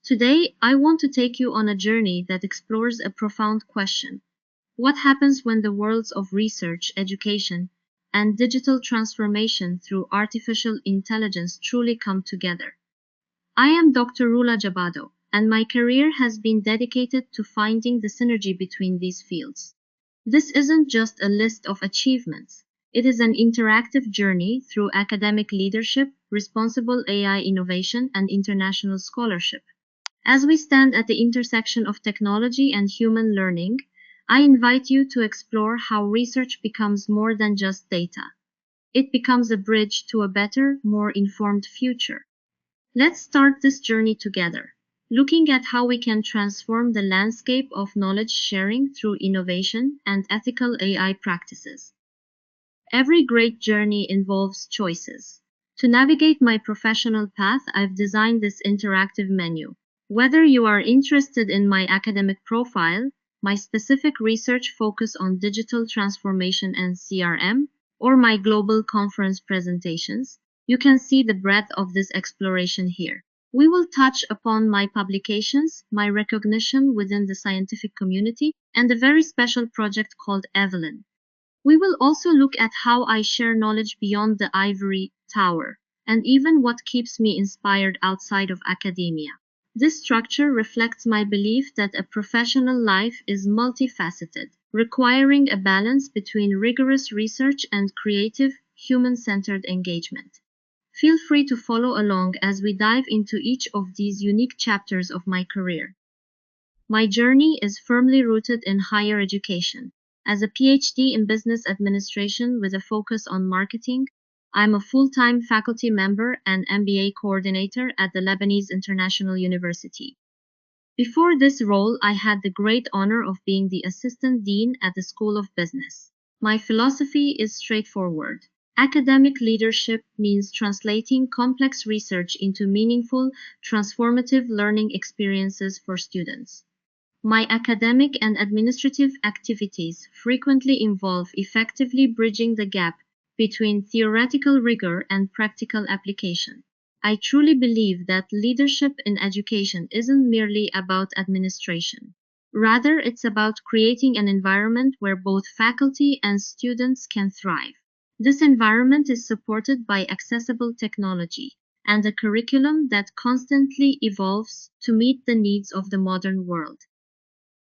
Today, I want to take you on a journey that explores a profound question. What happens when the worlds of research, education, and digital transformation through artificial intelligence truly come together? I am Dr. Rula Jabado, and my career has been dedicated to finding the synergy between these fields. This isn't just a list of achievements. It is an interactive journey through academic leadership, responsible AI innovation, and international scholarship. As we stand at the intersection of technology and human learning, I invite you to explore how research becomes more than just data. It becomes a bridge to a better, more informed future. Let's start this journey together, looking at how we can transform the landscape of knowledge sharing through innovation and ethical AI practices. Every great journey involves choices. To navigate my professional path, I've designed this interactive menu. Whether you are interested in my academic profile, my specific research focus on digital transformation and CRM, or my global conference presentations, you can see the breadth of this exploration here. We will touch upon my publications, my recognition within the scientific community, and a very special project called Evelyn. We will also look at how I share knowledge beyond the ivory tower, and even what keeps me inspired outside of academia. This structure reflects my belief that a professional life is multifaceted, requiring a balance between rigorous research and creative, human-centered engagement. Feel free to follow along as we dive into each of these unique chapters of my career. My journey is firmly rooted in higher education. As a PhD in business administration with a focus on marketing, I'm a full-time faculty member and MBA coordinator at the Lebanese International University. Before this role, I had the great honor of being the assistant dean at the School of Business. My philosophy is straightforward. Academic leadership means translating complex research into meaningful, transformative learning experiences for students. My academic and administrative activities frequently involve effectively bridging the gap between theoretical rigor and practical application. I truly believe that leadership in education isn't merely about administration. Rather, it's about creating an environment where both faculty and students can thrive. This environment is supported by accessible technology and a curriculum that constantly evolves to meet the needs of the modern world.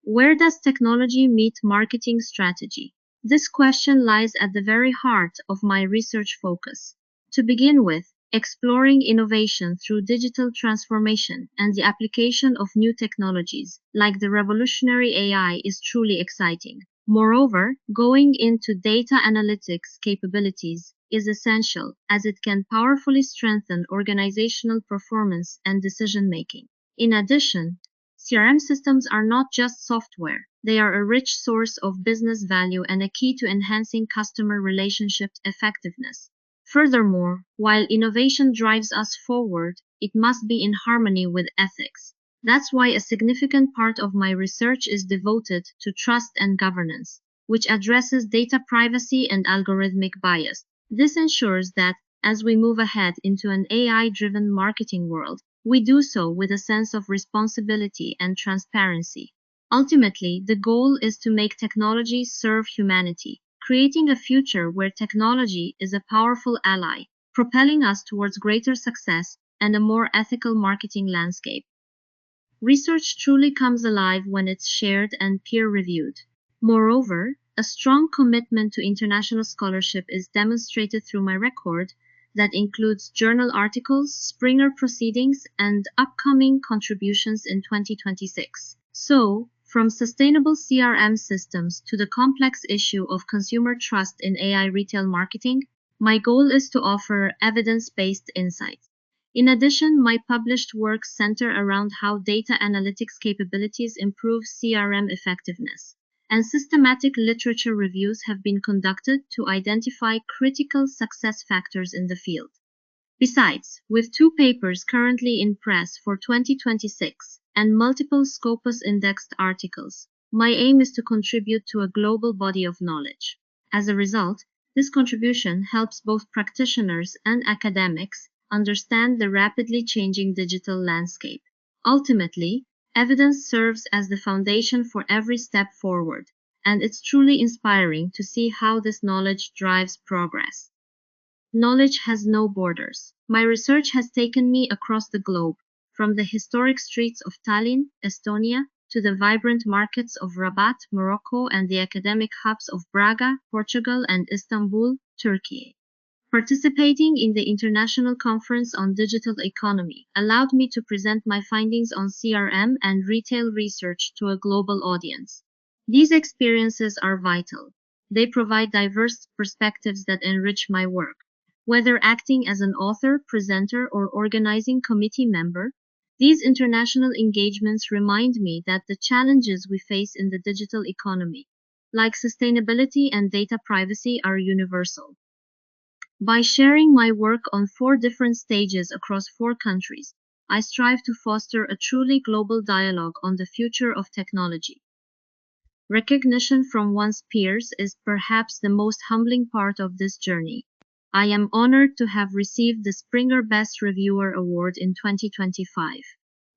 Where does technology meet marketing strategy? This question lies at the very heart of my research focus. To begin with, exploring innovation through digital transformation and the application of new technologies, like the revolutionary AI, is truly exciting. Moreover, going into data analytics capabilities is essential as it can powerfully strengthen organizational performance and decision making. In addition, CRM systems are not just software. They are a rich source of business value and a key to enhancing customer relationship effectiveness. Furthermore, while innovation drives us forward, it must be in harmony with ethics. That's why a significant part of my research is devoted to trust and governance, which addresses data privacy and algorithmic bias. This ensures that, as we move ahead into an AI-driven marketing world, we do so with a sense of responsibility and transparency. Ultimately, the goal is to make technology serve humanity, creating a future where technology is a powerful ally, propelling us towards greater success and a more ethical marketing landscape. Research truly comes alive when it's shared and peer-reviewed. Moreover, a strong commitment to international scholarship is demonstrated through my record that includes journal articles, Springer proceedings, and upcoming contributions in 2026. So, from sustainable CRM systems to the complex issue of consumer trust in AI retail marketing, my goal is to offer evidence-based insights. In addition, my published works center around how data analytics capabilities improve CRM effectiveness, and systematic literature reviews have been conducted to identify critical success factors in the field. Besides, with 2 papers currently in press for 2026 and multiple Scopus indexed articles, my aim is to contribute to a global body of knowledge. As a result, this contribution helps both practitioners and academics understand the rapidly changing digital landscape. Ultimately, evidence serves as the foundation for every step forward, and it's truly inspiring to see how this knowledge drives progress. Knowledge has no borders. My research has taken me across the globe, from the historic streets of Tallinn, Estonia, to the vibrant markets of Rabat, Morocco, and the academic hubs of Braga, Portugal, and Istanbul, Turkey. Participating in the International Conference on Digital Economy allowed me to present my findings on CRM and retail research to a global audience. These experiences are vital. They provide diverse perspectives that enrich my work. Whether acting as an author, presenter, or organizing committee member, these international engagements remind me that the challenges we face in the digital economy, like sustainability and data privacy, are universal. By sharing my work on 4 different stages across 4 countries, I strive to foster a truly global dialogue on the future of technology. Recognition from one's peers is perhaps the most humbling part of this journey. I am honored to have received the Springer Best Reviewer Award in 2025.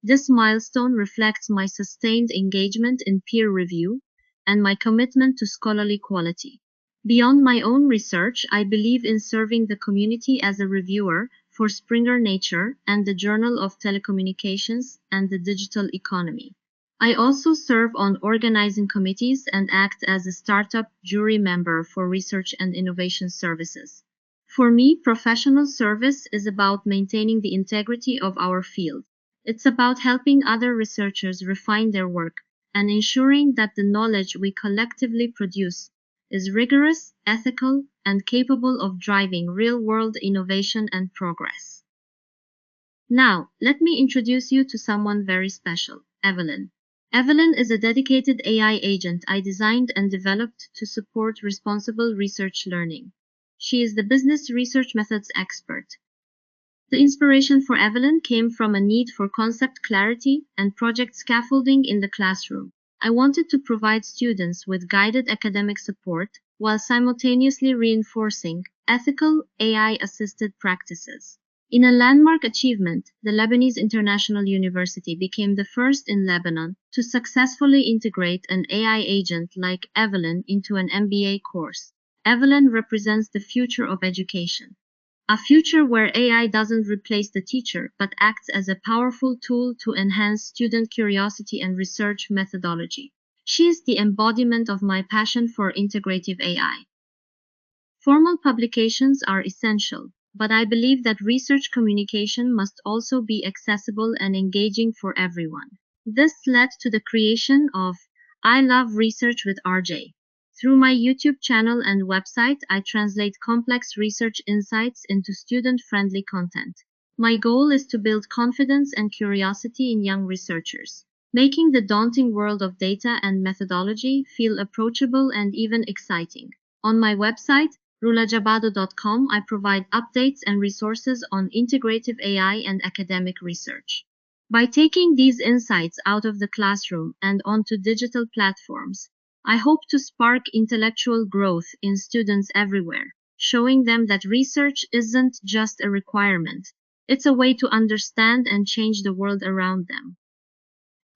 This milestone reflects my sustained engagement in peer review and my commitment to scholarly quality. Beyond my own research, I believe in serving the community as a reviewer for Springer Nature and the Journal of Telecommunications and the Digital Economy. I also serve on organizing committees and act as a startup jury member for research and innovation services. For me, professional service is about maintaining the integrity of our field. It's about helping other researchers refine their work and ensuring that the knowledge we collectively produce is rigorous, ethical, and capable of driving real-world innovation and progress. Now, let me introduce you to someone very special, Evelyn. Evelyn is a dedicated AI agent I designed and developed to support responsible research learning. She is the business research methods expert. The inspiration for Evelyn came from a need for concept clarity and project scaffolding in the classroom. I wanted to provide students with guided academic support while simultaneously reinforcing ethical AI-assisted practices. In a landmark achievement, the Lebanese International University became the first in Lebanon to successfully integrate an AI agent like Evelyn into an MBA course. Evelyn represents the future of education, a future where AI doesn't replace the teacher but acts as a powerful tool to enhance student curiosity and research methodology. She is the embodiment of my passion for integrative AI. Formal publications are essential, but I believe that research communication must also be accessible and engaging for everyone. This led to the creation of I Love Research with RJ. Through my YouTube channel and website, I translate complex research insights into student-friendly content. My goal is to build confidence and curiosity in young researchers, making the daunting world of data and methodology feel approachable and even exciting. On my website, rulajabado.com, I provide updates and resources on integrative AI and academic research. By taking these insights out of the classroom and onto digital platforms, I hope to spark intellectual growth in students everywhere, showing them that research isn't just a requirement, it's a way to understand and change the world around them.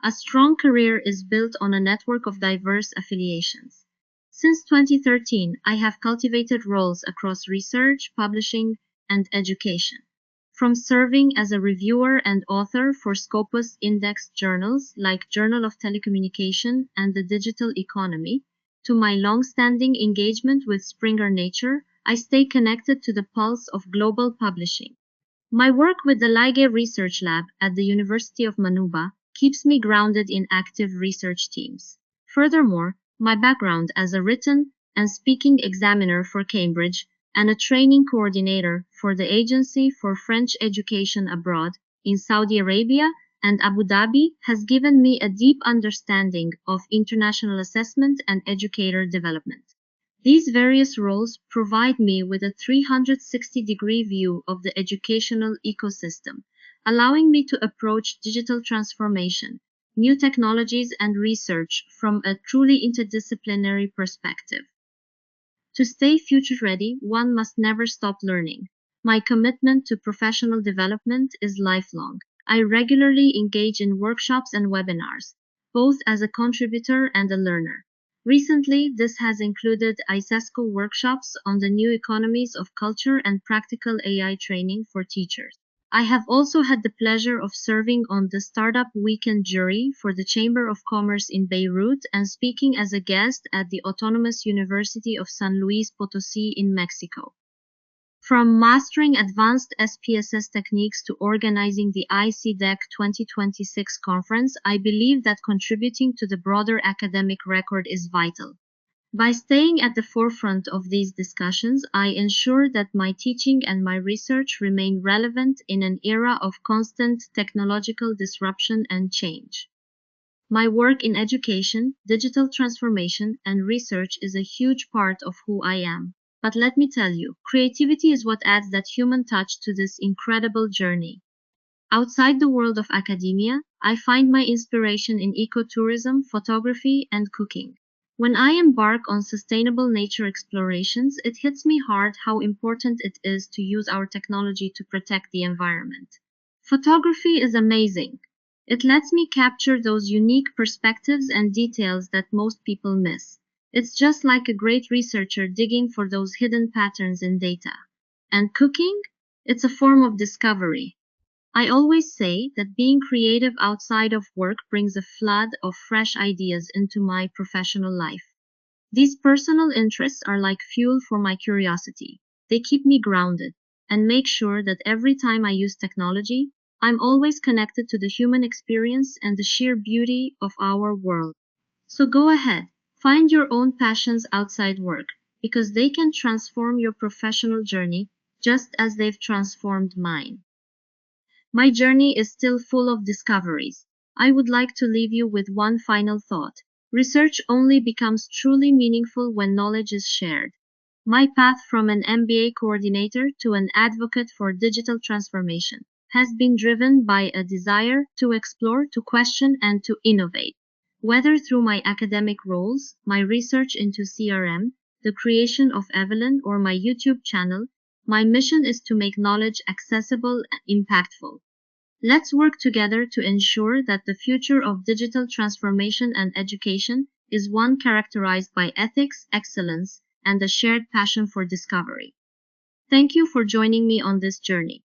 A strong career is built on a network of diverse affiliations. Since 2013, I have cultivated roles across research, publishing, and education. From serving as a reviewer and author for Scopus indexed journals like Journal of Telecommunication and the Digital Economy, to my long-standing engagement with Springer Nature, I stay connected to the pulse of global publishing. My work with the Laige Research Lab at the University of Manuba keeps me grounded in active research teams. Furthermore, my background as a written and speaking examiner for Cambridge and a training coordinator for the Agency for French Education Abroad in Saudi Arabia and Abu Dhabi has given me a deep understanding of international assessment and educator development. These various roles provide me with a 360-degree view of the educational ecosystem, allowing me to approach digital transformation, new technologies, and research from a truly interdisciplinary perspective. To stay future-ready, one must never stop learning. My commitment to professional development is lifelong. I regularly engage in workshops and webinars, both as a contributor and a learner. Recently, this has included ISESCO workshops on the new economies of culture and practical AI training for teachers. I have also had the pleasure of serving on the Startup Weekend jury for the Chamber of Commerce in Beirut and speaking as a guest at the Autonomous University of San Luis Potosí in Mexico. From mastering advanced SPSS techniques to organizing the ICDEC 2026 conference, I believe that contributing to the broader academic record is vital. By staying at the forefront of these discussions, I ensure that my teaching and my research remain relevant in an era of constant technological disruption and change. My work in education, digital transformation, and research is a huge part of who I am. But let me tell you, creativity is what adds that human touch to this incredible journey. Outside the world of academia, I find my inspiration in ecotourism, photography, and cooking. When I embark on sustainable nature explorations, it hits me hard how important it is to use our technology to protect the environment. Photography is amazing. It lets me capture those unique perspectives and details that most people miss. It's just like a great researcher digging for those hidden patterns in data. And cooking? It's a form of discovery. I always say that being creative outside of work brings a flood of fresh ideas into my professional life. These personal interests are like fuel for my curiosity. They keep me grounded and make sure that every time I use technology, I'm always connected to the human experience and the sheer beauty of our world. So go ahead, find your own passions outside work because they can transform your professional journey just as they've transformed mine. My journey is still full of discoveries. I would like to leave you with one final thought. Research only becomes truly meaningful when knowledge is shared. My path from an MBA coordinator to an advocate for digital transformation has been driven by a desire to explore, to question, and to innovate. Whether through my academic roles, my research into CRM, the creation of Evelyn, or my YouTube channel, my mission is to make knowledge accessible and impactful. Let's work together to ensure that the future of digital transformation and education is one characterized by ethics, excellence, and a shared passion for discovery. Thank you for joining me on this journey.